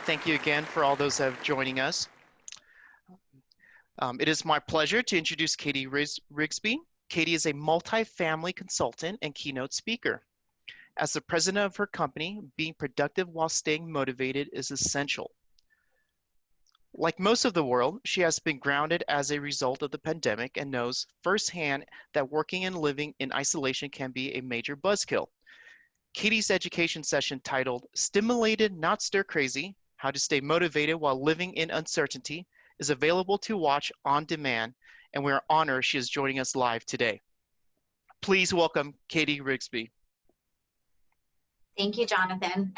Thank you again for all those that have joining us. It is my pleasure to introduce Katie Rigsby. Katie is a multi-family consultant and keynote speaker. As the president of her company, being productive while staying motivated is essential. Like most of the world, she has been grounded as a result of the pandemic and knows firsthand that working and living in isolation can be a major buzzkill. Katie's education session titled Stimulated Not Stir Crazy, How to Stay Motivated While Living in Uncertainty is available to watch on demand, and we are honored she is joining us live today. Please welcome Katie Rigsby. Thank you, Jonathan.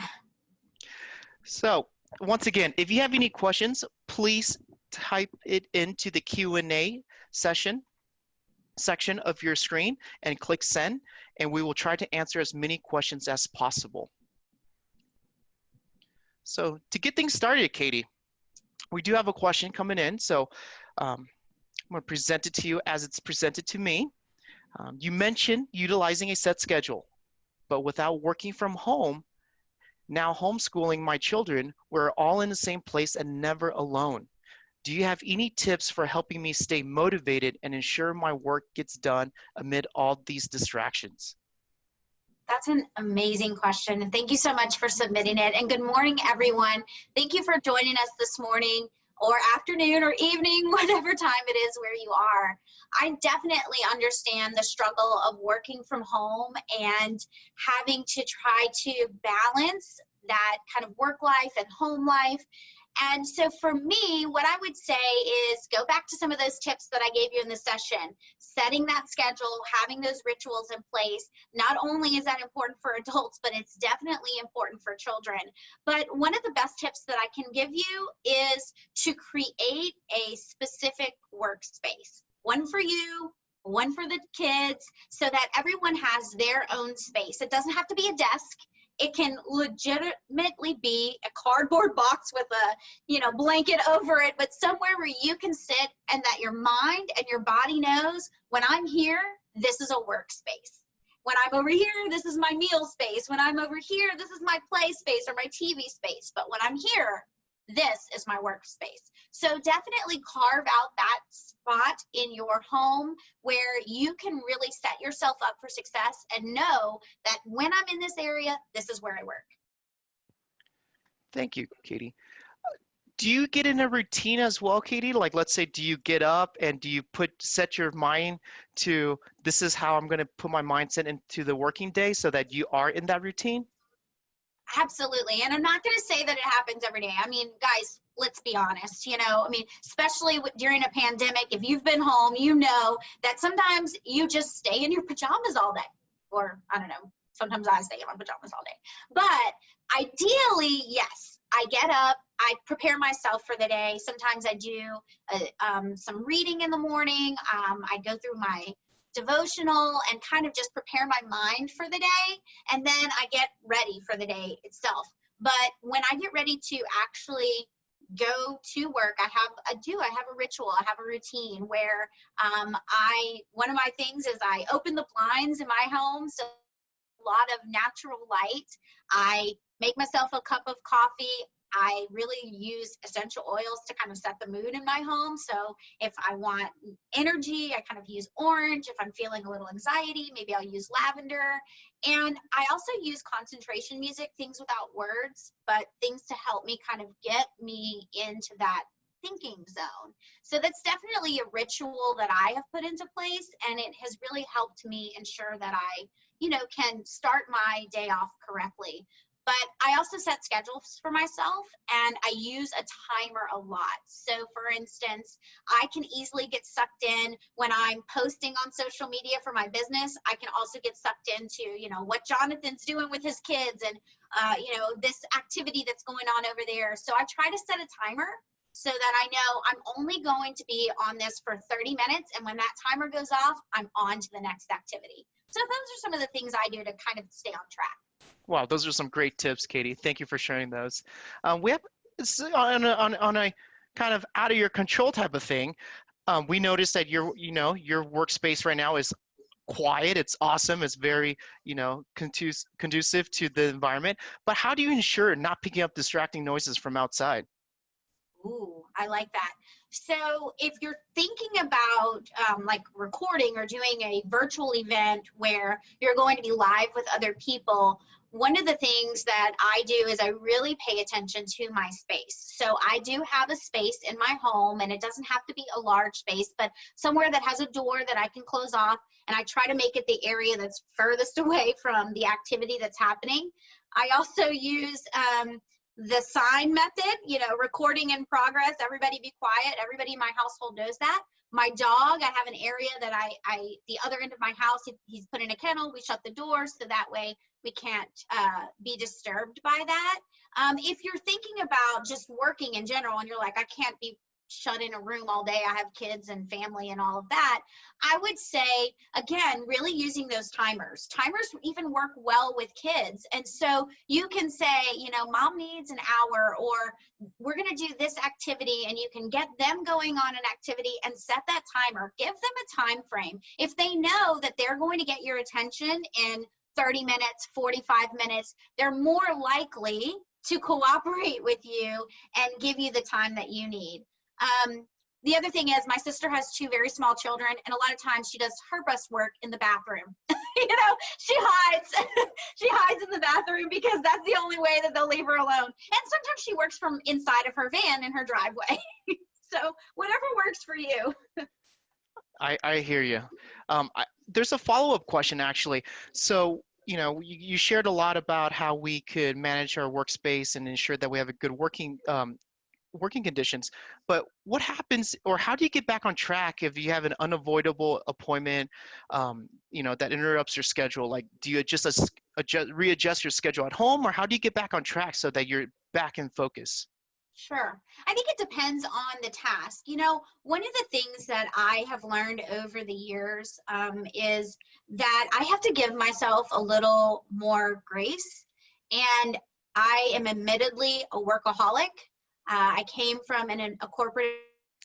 So, once again, if you have any questions, please type it into the Q&A section of your screen and click send, and we will try to answer as many questions as possible. So to get things started, Katie, we do have a question coming in. So I'm going to present it to you as it's presented to me. You mentioned utilizing a set schedule, but without working from home, now homeschooling my children, we're all in the same place and never alone. Do you have any tips for helping me stay motivated and ensure my work gets done amid all these distractions? That's an amazing question. And thank you so much for submitting it. And good morning, everyone. Thank you for joining us this morning or afternoon or evening, whatever time it is where you are. I definitely understand the struggle of working from home and having to try to balance that kind of work life and home life. And so for me, what I would say is go back to some of those tips that I gave you in the session, setting that schedule, having those rituals in place. Not only is that important for adults, but it's definitely important for children. But one of the best tips that I can give you is to create a specific workspace, one for you, one for the kids, so that everyone has their own space. It doesn't have to be a desk. It can legitimately be a cardboard box with a, blanket over it, but somewhere where you can sit and that your mind and your body knows when I'm here, this is a workspace. When I'm over here, this is my meal space. When I'm over here, this is my play space or my TV space. But when I'm here, this is my workspace. So definitely carve out that spot in your home where you can really set yourself up for success and know that when I'm in this area, this is where I work. Thank you, Katie. Do you get in a routine as well, Katie? Like, let's say, do you get up and do you set your mind to, this is how I'm going to put my mindset into the working day so that you are in that routine? Absolutely. And I'm not going to say that it happens every day. I mean, guys, let's be honest, especially during a pandemic, if you've been home, you know that sometimes you just stay in your pajamas all day. Or I don't know, sometimes I stay in my pajamas all day. But ideally, yes, I get up, I prepare myself for the day. Sometimes I do some reading in the morning. I go through my devotional and kind of just prepare my mind for the day, and then I get ready for the day itself. But when I get ready to actually go to work, I have a ritual, I have a routine where one of my things is I open the blinds in my home, so a lot of natural light. I make myself a cup of coffee. I really use essential oils to kind of set the mood in my home. So if I want energy, I kind of use orange. If I'm feeling a little anxiety, maybe I'll use lavender. And I also use concentration music, things without words, but things to help me kind of get me into that thinking zone. So that's definitely a ritual that I have put into place, and it has really helped me ensure that I, can start my day off correctly. But I also set schedules for myself, and I use a timer a lot. So for instance, I can easily get sucked in when I'm posting on social media for my business. I can also get sucked into, what Jonathan's doing with his kids and, this activity that's going on over there. So I try to set a timer so that I know I'm only going to be on this for 30 minutes. And when that timer goes off, I'm on to the next activity. So those are some of the things I do to kind of stay on track. Wow, those are some great tips, Katie. Thank you for sharing those. We have on a kind of out of your control type of thing. We noticed that your workspace right now is quiet. It's awesome. It's very, conducive to the environment. But how do you ensure not picking up distracting noises from outside? Ooh, I like that. So if you're thinking about like recording or doing a virtual event where you're going to be live with other people, one of the things that I do is I really pay attention to my space. So I do have a space in my home, and it doesn't have to be a large space, but somewhere that has a door that I can close off, and I try to make it the area that's furthest away from the activity that's happening. I also use the sign method, recording in progress, everybody be quiet. Everybody in my household knows that. My dog, I have an area that the other end of my house, he's put in a kennel. We shut the door so that way we can't be disturbed by that. If you're thinking about just working in general and you're like, I can't be shut in a room all day, I have kids and family and all of that, I would say, again, really using those timers. Timers even work well with kids. And so you can say, mom needs an hour, or we're going to do this activity, and you can get them going on an activity and set that timer. Give them a time frame. If they know that they're going to get your attention in 30 minutes, 45 minutes, they're more likely to cooperate with you and give you the time that you need. The other thing is, my sister has two very small children, and a lot of times she does her best work in the bathroom. She hides she hides in the bathroom because that's the only way that they'll leave her alone. And sometimes she works from inside of her van in her driveway. So whatever works for you. I hear you. There's a follow-up question, actually. So, you shared a lot about how we could manage our workspace and ensure that we have a good working conditions, but what happens, or how do you get back on track if you have an unavoidable appointment, that interrupts your schedule? Like, do you readjust your schedule at home, or how do you get back on track so that you're back in focus? Sure. I think it depends on the task. One of the things that I have learned over the years is that I have to give myself a little more grace. And I am admittedly a workaholic. I came from a corporate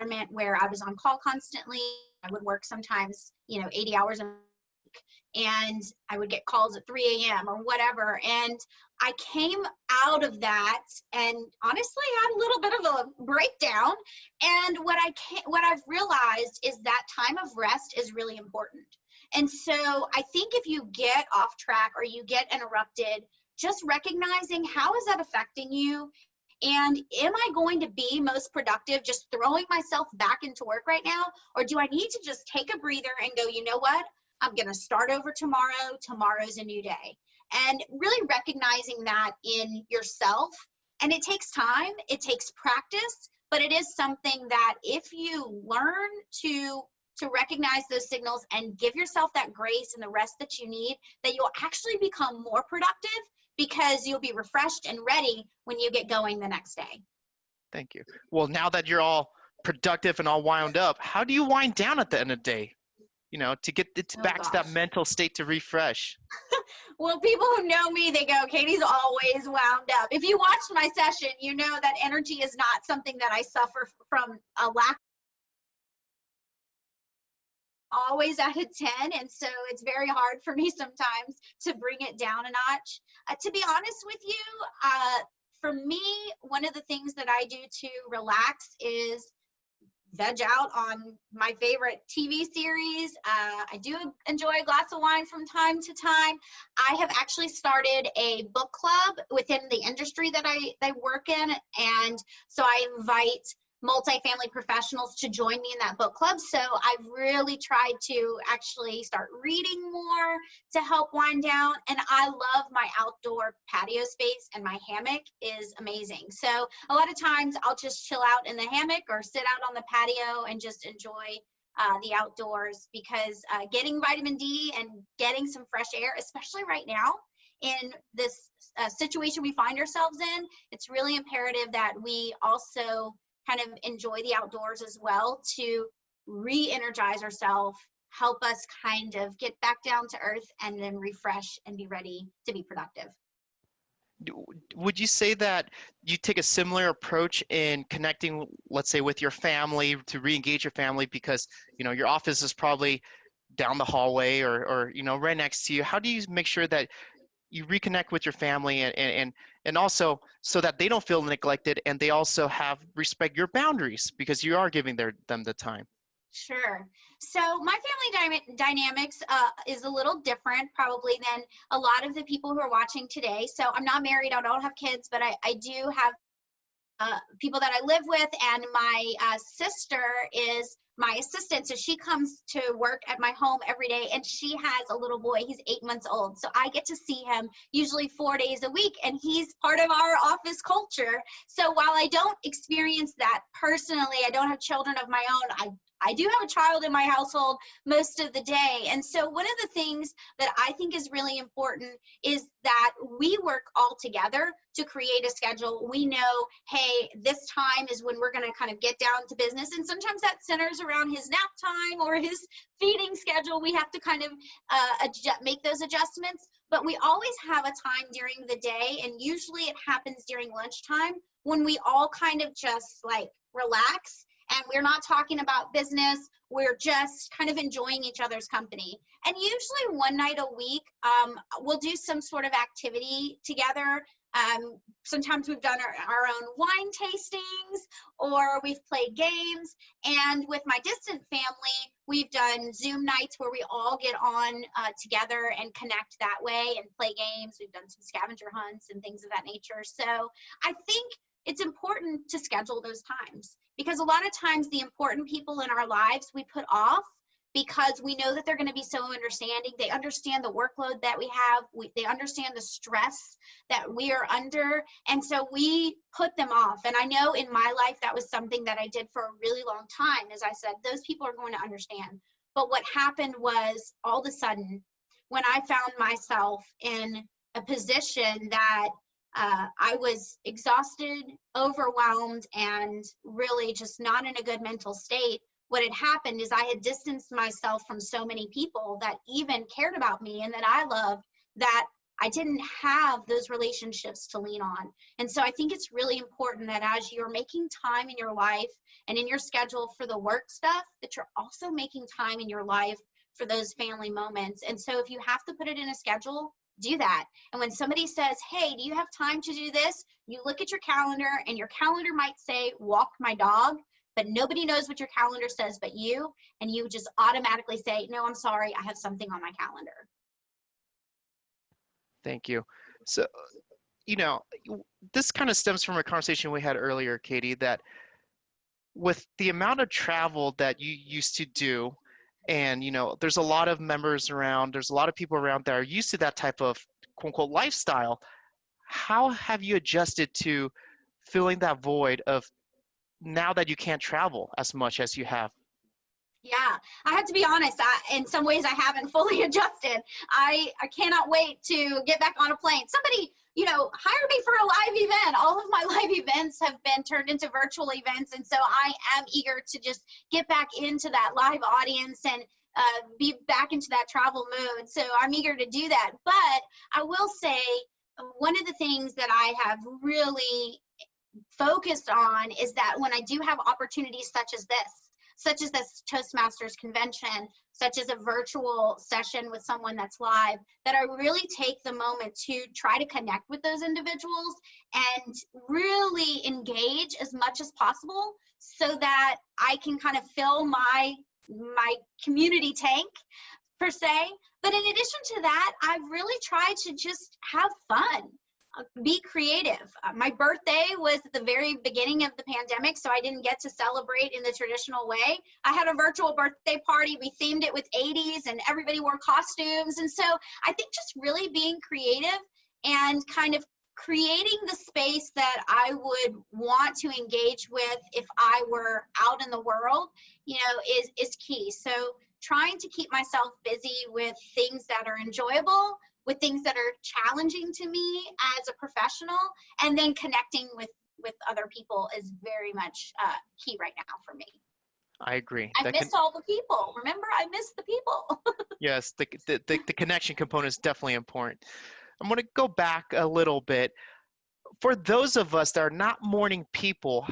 environment where I was on call constantly. I would work sometimes, 80 hours a week, and I would get calls at 3 a.m. or whatever. And I came out of that and honestly had a little bit of a breakdown. And what I've realized is that time of rest is really important. And so I think if you get off track or you get interrupted, just recognizing how is that affecting you? And am I going to be most productive just throwing myself back into work right now? Or do I need to just take a breather and go, you know what? I'm going to start over tomorrow. Tomorrow's a new day. And really recognizing that in yourself. And it takes time, it takes practice, but it is something that if you learn to recognize those signals and give yourself that grace and the rest that you need, that you'll actually become more productive, because you'll be refreshed and ready when you get going the next day. Thank you. Well, now that you're all productive and all wound up, how do you wind down at the end of the day? To get back to that mental state to refresh. Well, people who know me, they go, Katie's always wound up. If you watched my session, you know that energy is not something that I suffer from a lack. Always at a 10, and so it's very hard for me sometimes to bring it down a notch. To be honest with you, for me, one of the things that I do to relax is veg out on my favorite TV series. I do enjoy a glass of wine from time to time. I have actually started a book club within the industry that I work in, and so I invite multifamily professionals to join me in that book club. So I've really tried to actually start reading more to help wind down. And I love my outdoor patio space, and my hammock is amazing. So a lot of times I'll just chill out in the hammock or sit out on the patio and just enjoy the outdoors, because getting vitamin D and getting some fresh air, especially right now in this situation we find ourselves in, it's really imperative that we also kind of enjoy the outdoors as well to re-energize ourselves, help us kind of get back down to earth, and then refresh and be ready to be productive. Would you say that you take a similar approach in connecting, let's say, with your family to re-engage your family, because your office is probably down the hallway or right next to you? How do you make sure that you reconnect with your family and also so that they don't feel neglected and they also have respect your boundaries because you are giving them the time? Sure. So my family dynamics is a little different probably than a lot of the people who are watching today. So I'm not married, I don't have kids, but I do have people that I live with, and my sister is my assistant. So she comes to work at my home every day, and she has a little boy. He's 8 months old. So I get to see him usually 4 days a week, and he's part of our office culture. So while I don't experience that personally, I don't have children of my own, I do have a child in my household most of the day. And so one of the things that I think is really important is that we work all together to create a schedule. We know, hey, this time is when we're going to kind of get down to business. And sometimes that centers around his nap time or his feeding schedule. We have to kind of make those adjustments. But we always have a time during the day, and usually it happens during lunchtime, when we all kind of just like relax. And we're not talking about business. We're just kind of enjoying each other's company. And usually one night a week, we'll do some sort of activity together. Sometimes we've done our own wine tastings, or we've played games. And with my distant family, we've done Zoom nights where we all get on together and connect that way and play games. We've done some scavenger hunts and things of that nature. So I think it's important to schedule those times, because a lot of times the important people in our lives we put off because we know that they're going to be so understanding. They understand the workload that we have. They understand the stress that we are under. And so we put them off. And I know in my life that was something that I did for a really long time. As I said, those people are going to understand. But what happened was, all of a sudden, when I found myself in a position that I was exhausted, overwhelmed, and really just not in a good mental state, what had happened is I had distanced myself from so many people that even cared about me and that I loved, that I didn't have those relationships to lean on. And so I think it's really important that as you're making time in your life and in your schedule for the work stuff, that you're also making time in your life for those family moments. And so if you have to put it in a schedule, do that. And when somebody says, hey, do you have time to do this? You look at your calendar, and your calendar might say, walk my dog, but nobody knows what your calendar says but you. And you just automatically say, no, I'm sorry, I have something on my calendar. Thank you. So, this kind of stems from a conversation we had earlier, Katie, that with the amount of travel that you used to do, and there's a lot of members around, there's a lot of people around that are used to that type of quote unquote lifestyle. How have you adjusted to filling that void of now that you can't travel as much as you have? Yeah, I have to be honest, in some ways I haven't fully adjusted. I cannot wait to get back on a plane. Somebody, hire me for a live event. All of my live events have been turned into virtual events. And so I am eager to just get back into that live audience and be back into that travel mood. So I'm eager to do that. But I will say, one of the things that I have really focused on is that when I do have opportunities such as this Toastmasters convention, such as a virtual session with someone that's live, that I really take the moment to try to connect with those individuals and really engage as much as possible so that I can kind of fill my community tank, per se. But in addition to that, I've really tried to just have fun. Be creative. My birthday was at the very beginning of the pandemic, so I didn't get to celebrate in the traditional way. I had a virtual birthday party. We themed it with 80s and everybody wore costumes. And so I think just really being creative and kind of creating the space that I would want to engage with if I were out in the world, is key. So trying to keep myself busy with things that are enjoyable, with things that are challenging to me as a professional, and then connecting with other people is very much key right now for me. I agree. I miss all the people. Remember, I miss the people. Yes, the connection component is definitely important. I'm going to go back a little bit. For those of us that are not morning people,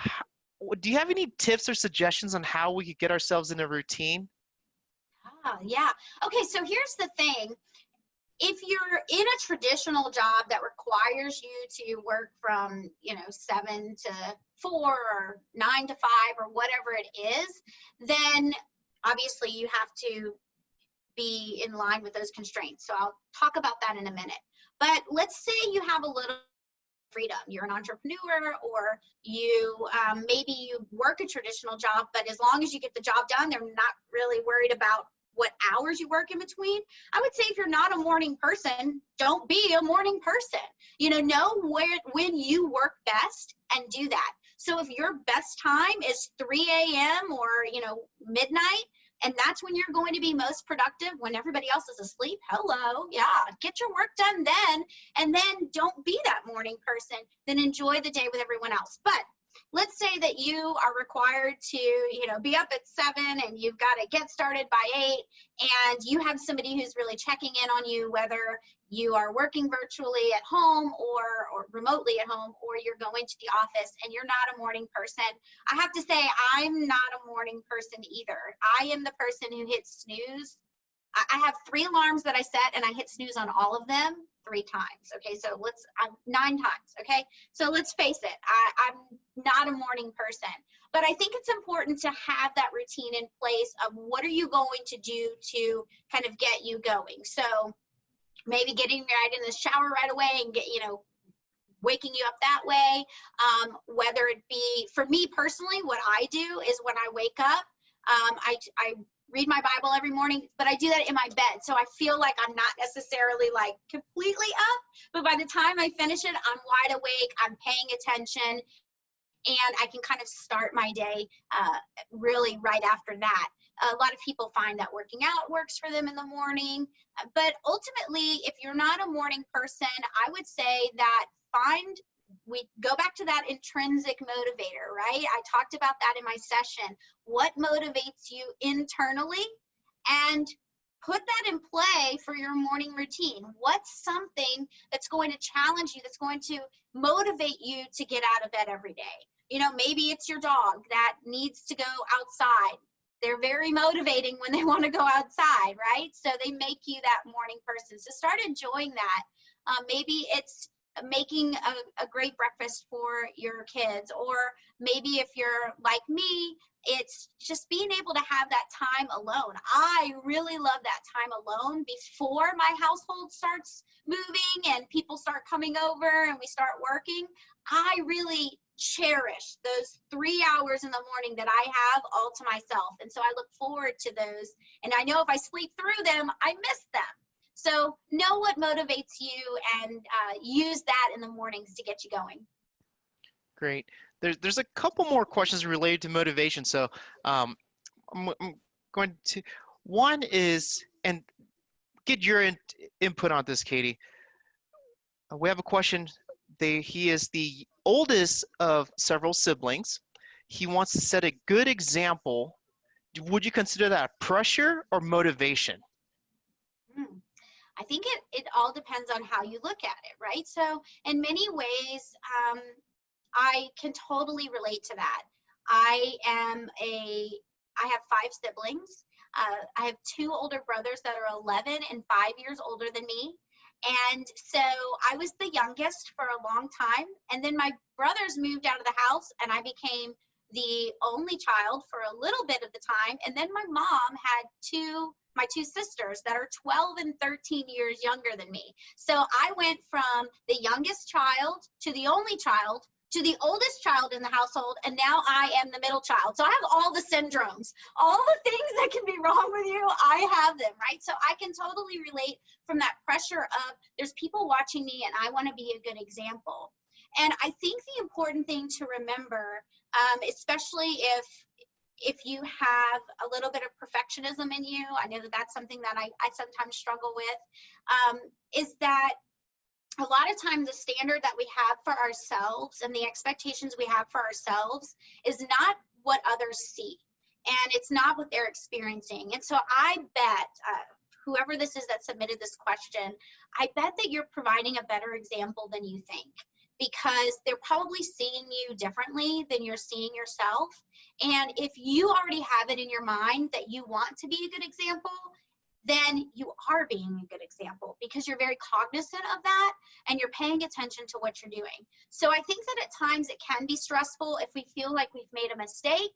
do you have any tips or suggestions on how we could get ourselves in a routine? Yeah. Okay, so here's the thing. If you're in a traditional job that requires you to work from, 7 to 4 or 9 to 5 or whatever it is, then obviously you have to be in line with those constraints. So I'll talk about that in a minute. But let's say you have a little freedom. You're an entrepreneur, or you maybe you work a traditional job, but as long as you get the job done, they're not really worried about what hours you work in between. I would say if you're not a morning person, don't be a morning person. Know when you work best and do that. So if your best time is 3 a.m. or, midnight, and that's when you're going to be most productive, when everybody else is asleep, hello, yeah, get your work done then, and then don't be that morning person, then enjoy the day with everyone else. But let's say that you are required to, be up at 7 and you've got to get started by 8, and you have somebody who's really checking in on you, whether you are working virtually at home or remotely at home, or you're going to the office and you're not a morning person. I have to say, I'm not a morning person either. I am the person who hits snooze. I have 3 alarms that I set, and I hit snooze on all of them 3 times. Okay, so 9 times. Okay, so let's face it, I'm not a morning person, but I think it's important to have that routine in place of what are you going to do to kind of get you going. So maybe getting right in the shower right away and waking you up that way. Whether it be, for me personally, what I do is when I wake up, I read my Bible every morning, but I do that in my bed. So I feel like I'm not necessarily like completely up, but by the time I finish it, I'm wide awake, I'm paying attention, and I can kind of start my day really right after that. A lot of people find that working out works for them in the morning, but ultimately, if you're not a morning person, I would say that we go back to that intrinsic motivator, right? I talked about that in my session. What motivates you internally, and put that in play for your morning routine. What's something that's going to challenge you, that's going to motivate you to get out of bed every day? Maybe it's your dog that needs to go outside. They're very motivating when they want to go outside, right? So they make you that morning person. So start enjoying that. Maybe it's making a great breakfast for your kids, or maybe if you're like me, it's just being able to have that time alone. I really love that time alone before my household starts moving and people start coming over and we start working. I really cherish those 3 hours in the morning that I have all to myself. And so I look forward to those. And I know if I sleep through them, I miss them. So know what motivates you and use that in the mornings to get you going. Great. There's a couple more questions related to motivation. So I'm going to, one is, and get your input on this, Katie. We have a question. He is the oldest of several siblings. He wants to set a good example. Would you consider that pressure or motivation? I think it all depends on how you look at it, right? So in many ways, I can totally relate to that. I have 5 siblings. I have 2 older brothers that are 11 and 5 years older than me. And so I was the youngest for a long time. And then my brothers moved out of the house and I became the only child for a little bit of the time. And then my mom had my 2 sisters that are 12 and 13 years younger than me. So I went from the youngest child to the only child to the oldest child in the household, and now I am the middle child. So I have all the syndromes, all the things that can be wrong with you, I have them, right? So I can totally relate from that pressure of there's people watching me and I want to be a good example. And I think the important thing to remember, especially if you have a little bit of perfectionism in you, I know that that's something that I sometimes struggle with, is that a lot of times the standard that we have for ourselves and the expectations we have for ourselves is not what others see, and it's not what they're experiencing. And so I bet, whoever this is that submitted this question, I bet that you're providing a better example than you think, because they're probably seeing you differently than you're seeing yourself. And if you already have it in your mind that you want to be a good example, then you are being a good example because you're very cognizant of that and you're paying attention to what you're doing. So I think that at times it can be stressful if we feel like we've made a mistake,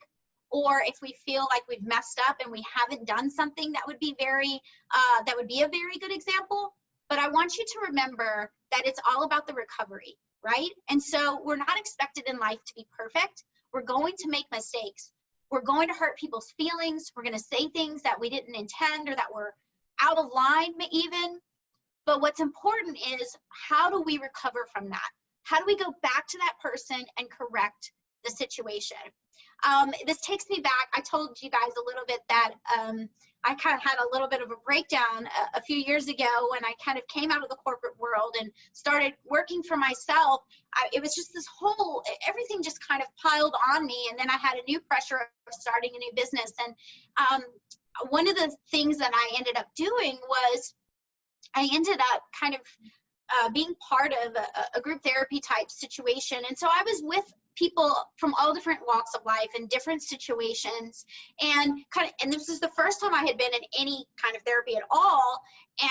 or if we feel like we've messed up and we haven't done something that would be a very good example. But I want you to remember that it's all about the recovery, right? And so we're not expected in life to be perfect. We're going to make mistakes. We're going to hurt people's feelings. We're going to say things that we didn't intend or that were out of line even. But what's important is, how do we recover from that? How do we go back to that person and correct the situation? This takes me back. I told you guys a little bit that I kind of had a little bit of a breakdown a few years ago when I kind of came out of the corporate world and started working for myself. It was just everything just kind of piled on me. And then I had a new pressure of starting a new business. And one of the things that I ended up doing was I ended up kind of being part of a group therapy type situation. And so I was with people from all different walks of life in different situations, and this was the first time I had been in any kind of therapy at all.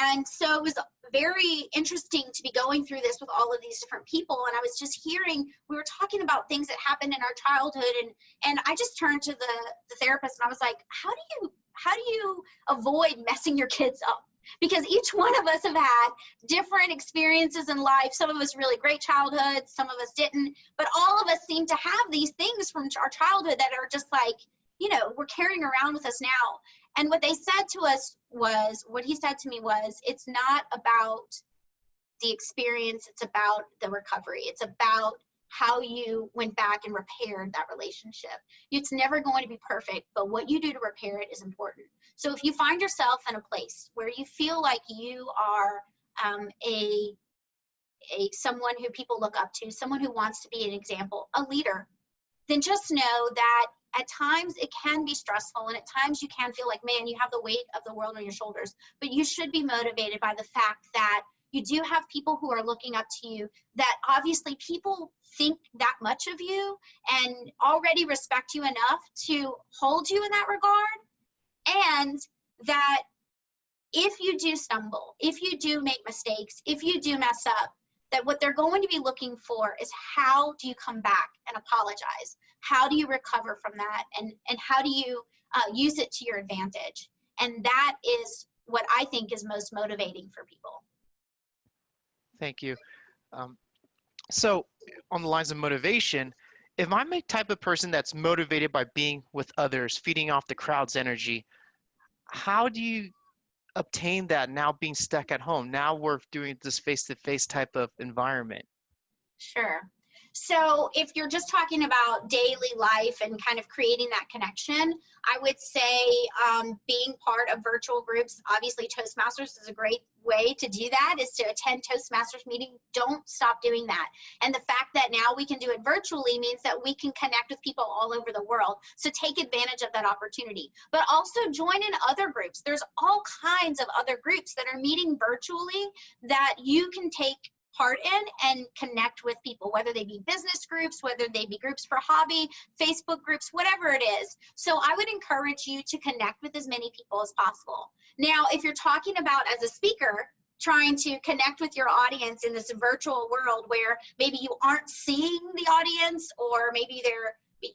And so it was very interesting to be going through this with all of these different people. And I was just hearing, we were talking about things that happened in our childhood, and I just turned to the therapist and I was like, how do you avoid messing your kids up? Because each one of us have had different experiences in life. Some of us really great childhoods, some of us didn't, but all of us seem to have these things from our childhood that are just like, we're carrying around with us now. And what he said to me was, it's not about the experience, it's about the recovery. It's about how you went back and repaired that relationship. It's never going to be perfect, but what you do to repair it is important. So if you find yourself in a place where you feel like you are someone who people look up to, someone who wants to be an example, a leader, then just know that at times it can be stressful, and at times you can feel like, man, you have the weight of the world on your shoulders, but you should be motivated by the fact that you do have people who are looking up to you, that obviously people think that much of you and already respect you enough to hold you in that regard. And that if you do stumble, if you do make mistakes, if you do mess up, that what they're going to be looking for is, how do you come back and apologize? How do you recover from that? And how do you use it to your advantage? And that is what I think is most motivating for people. Thank you. So on the lines of motivation, if I'm a type of person that's motivated by being with others, feeding off the crowd's energy, how do you obtain that now being stuck at home? Now we're doing this face-to-face type of environment. Sure. So if you're just talking about daily life and kind of creating that connection, I would say being part of virtual groups, obviously Toastmasters is a great way to do that, is to attend Toastmasters meeting. Don't stop doing that. And the fact that now we can do it virtually means that we can connect with people all over the world. So take advantage of that opportunity, but also join in other groups. There's all kinds of other groups that are meeting virtually that you can take part in and connect with people, whether they be business groups, whether they be groups for hobby, Facebook groups, whatever it is. So I would encourage you to connect with as many people as possible. Now, if you're talking about as a speaker, trying to connect with your audience in this virtual world where maybe you aren't seeing the audience, or maybe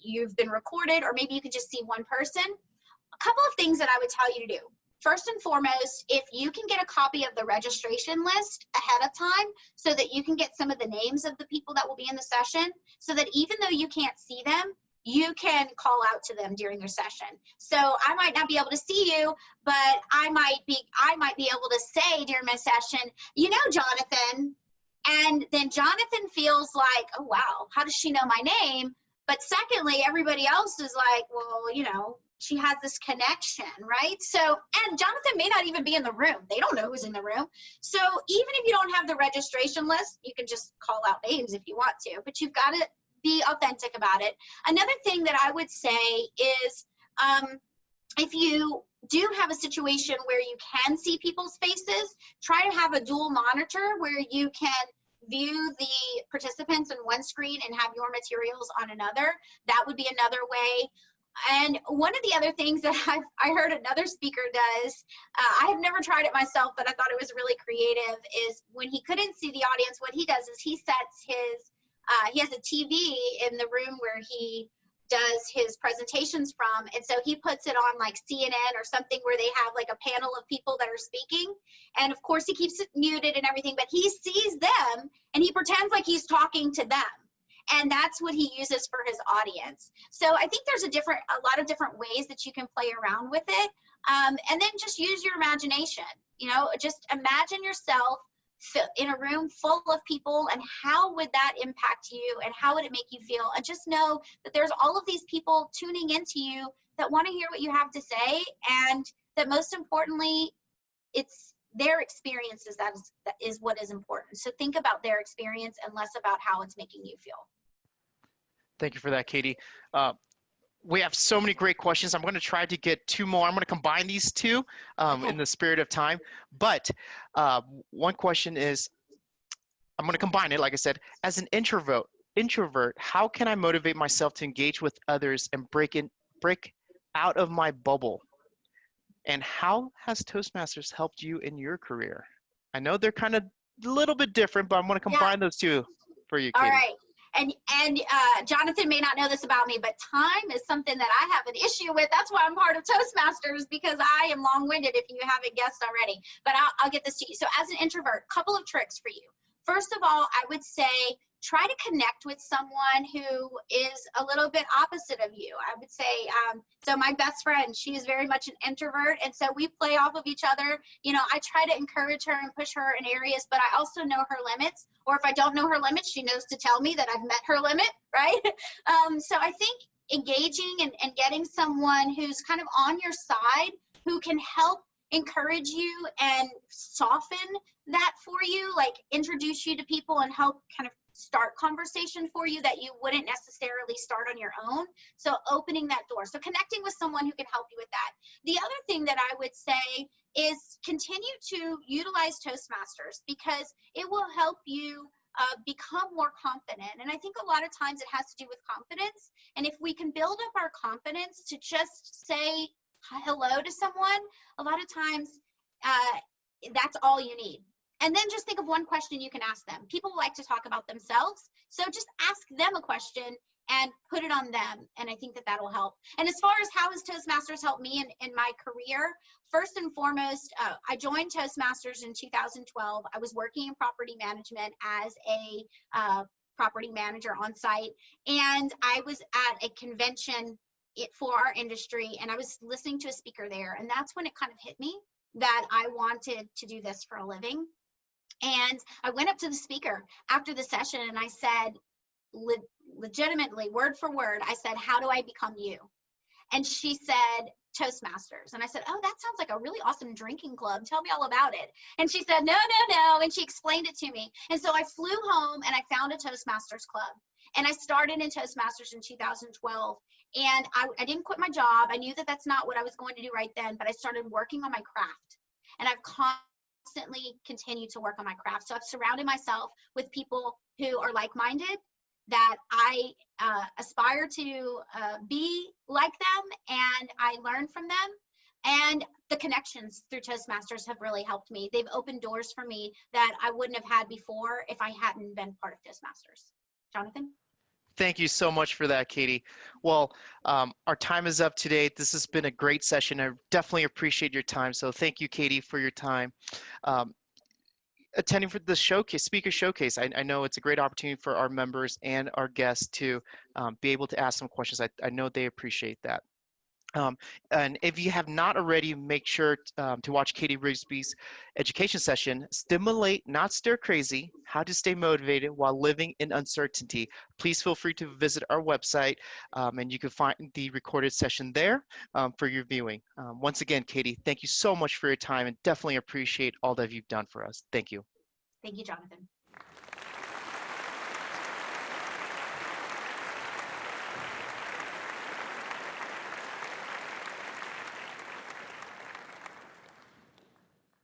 you've been recorded, or maybe you can just see one person, a couple of things that I would tell you to do. First and foremost, if you can get a copy of the registration list ahead of time so that you can get some of the names of the people that will be in the session, so that even though you can't see them, you can call out to them during your session. So I might not be able to see you, but I might be able to say during my session, you know, Jonathan, and then Jonathan feels like, oh wow, how does she know my name? But secondly, everybody else is like, well, you know, she has this connection, right? So, and Jonathan may not even be in the room. They don't know who's in the room. So even if you don't have the registration list, you can just call out names if you want to, but you've got to be authentic about it. Another thing that I would say is if you do have a situation where you can see people's faces, try to have a dual monitor where you can view the participants on one screen and have your materials on another. That would be another way. And one of the other things that I heard another speaker does, I have never tried it myself, but I thought it was really creative, is when he couldn't see the audience, what he does is he sets his, he has a TV in the room where he does his presentations from. And so he puts it on like CNN or something where they have like a panel of people that are speaking. And of course he keeps it muted and everything, but he sees them and he pretends like he's talking to them. And that's what he uses for his audience. So I think there's a lot of different ways that you can play around with it. And then just use your imagination. You know, just imagine yourself in a room full of people, and how would that impact you, and how would it make you feel? And just know that there's all of these people tuning into you that want to hear what you have to say, and that most importantly, it's their experiences that is what is important. So think about their experience and less about how it's making you feel. Thank you for that, Katie. We have so many great questions. I'm going to try to get two more. I'm going to combine these two in the spirit of time. But one question is, I'm going to combine it, like I said. As an introvert, how can I motivate myself to engage with others and break out of my bubble? And how has Toastmasters helped you in your career? I know they're kind of a little bit different, but I'm going to combine those two for you, Katie. All right. And Jonathan may not know this about me, but time is something that I have an issue with. That's why I'm part of Toastmasters, because I am long-winded if you haven't guessed already. But I'll get this to you. So as an introvert, couple of tricks for you. First of all, I would say try to connect with someone who is a little bit opposite of you. I would say, so my best friend, she is very much an introvert, and so we play off of each other. You know, I try to encourage her and push her in areas, but I also know her limits, or if I don't know her limits, she knows to tell me that I've met her limit, right? So I think engaging and getting someone who's kind of on your side, who can help encourage you and soften that for you, like introduce you to people and help kind of start conversation for you that you wouldn't necessarily start on your own. So opening that door. So connecting with someone who can help you with that. The other thing that I would say is continue to utilize Toastmasters, because it will help you become more confident. And I think a lot of times it has to do with confidence. And if we can build up our confidence to just say hello to someone, a lot of times that's all you need. And then just think of one question you can ask them. People like to talk about themselves, so just ask them a question and put it on them, and I think that that'll help. And as far as how has Toastmasters helped me in my career, first and foremost, I joined Toastmasters in 2012. I was working in property management as a property manager on site, and I was at a convention for our industry, and I was listening to a speaker there, and that's when it kind of hit me that I wanted to do this for a living. And I went up to the speaker after the session and I said, legitimately, word for word, I said, how do I become you? And she said, Toastmasters. And I said, oh, that sounds like a really awesome drinking club. Tell me all about it. And she said, no. And she explained it to me. And so I flew home and I found a Toastmasters club. And I started in Toastmasters in 2012. And I didn't quit my job. I knew that that's not what I was going to do right then, but I started working on my craft. And I've constantly continued to work on my craft. So I've surrounded myself with people who are like-minded, that I aspire to be like them, and I learn from them. And the connections through Toastmasters have really helped me. They've opened doors for me that I wouldn't have had before if I hadn't been part of Toastmasters. Jonathan? Thank you so much for that, Katie. Well, our time is up today. This has been a great session. I definitely appreciate your time. So thank you, Katie, for your time. Attending for the showcase, speaker showcase. I know it's a great opportunity for our members and our guests to be able to ask some questions. I know they appreciate that. And if you have not already, make sure to watch Katie Rigsby's education session, Stimulate, Not Stir Crazy, How to Stay Motivated While Living in Uncertainty. Please feel free to visit our website, and you can find the recorded session there for your viewing. Once again, Katie, thank you so much for your time, and definitely appreciate all that you've done for us. Thank you. Thank you, Jonathan.